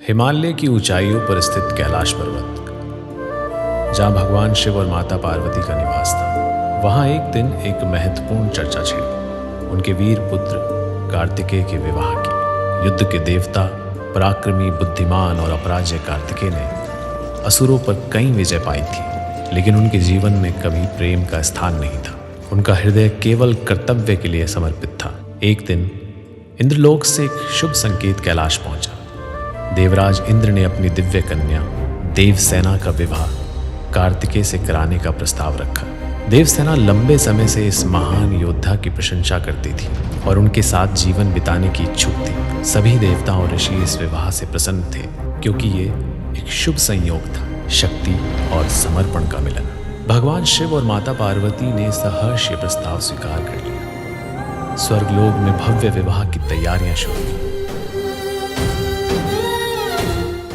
हिमालय की ऊंचाइयों पर स्थित कैलाश पर्वत, जहां भगवान शिव और माता पार्वती का निवास था, वहां एक दिन एक महत्वपूर्ण चर्चा छिड़ी। उनके वीर पुत्र कार्तिकेय के विवाह की। युद्ध के देवता, पराक्रमी, बुद्धिमान और अपराजय कार्तिकेय ने असुरों पर कई विजय पाई थी, लेकिन उनके जीवन में कभी प्रेम का स्थान नहीं था। उनका हृदय केवल कर्तव्य के लिए समर्पित था। एक दिन इंद्रलोक से एक शुभ संकेत कैलाश पहुंचा। देवराज इंद्र ने अपनी दिव्य कन्या देवसेना का विवाह कार्तिकेय से कराने का प्रस्ताव रखा। देवसेना लंबे समय से इस महान योद्धा की प्रशंसा करती थी और उनके साथ जीवन बिताने की इच्छुक थी। सभी देवता और ऋषि इस विवाह से प्रसन्न थे, क्योंकि ये एक शुभ संयोग था, शक्ति और समर्पण का मिलन। भगवान शिव और माता पार्वती ने सहर्ष ये प्रस्ताव स्वीकार कर लिया। स्वर्गलोक में भव्य विवाह की तैयारियां शुरू हुई।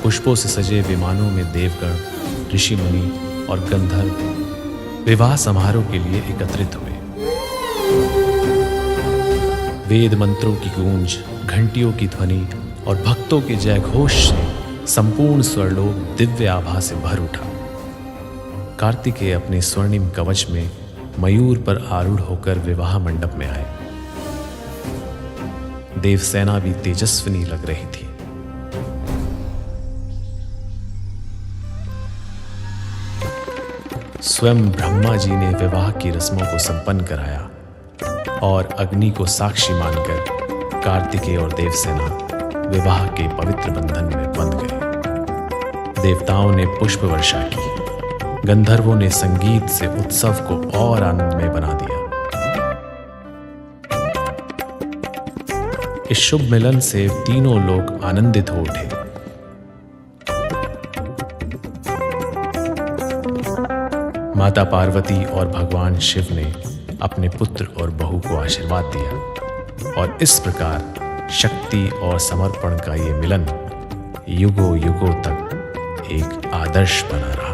पुष्पों से सजे विमानों में देवगण, ऋषि मुनि और गंधर्व विवाह समारोह के लिए एकत्रित हुए। वेद मंत्रों की गूंज, घंटियों की ध्वनि और भक्तों के जय घोष से संपूर्ण स्वर्गलोक दिव्य आभा से भर उठा। कार्तिकेय अपने स्वर्णिम कवच में मयूर पर आरूढ़ होकर विवाह मंडप में आए। देवसेना भी तेजस्विनी लग रही थी। स्वयं ब्रह्मा जी ने विवाह की रस्मों को संपन्न कराया और अग्नि को साक्षी मानकर कार्तिकेय और देवसेना विवाह के पवित्र बंधन में बंध गए। देवताओं ने पुष्प वर्षा की, गंधर्वों ने संगीत से उत्सव को और आनंदमय बना दिया। इस शुभ मिलन से तीनों लोग आनंदित हो उठे। माता पार्वती और भगवान शिव ने अपने पुत्र और बहू को आशीर्वाद दिया और इस प्रकार शक्ति और समर्पण का ये मिलन युगों युगों तक एक आदर्श बना रहा।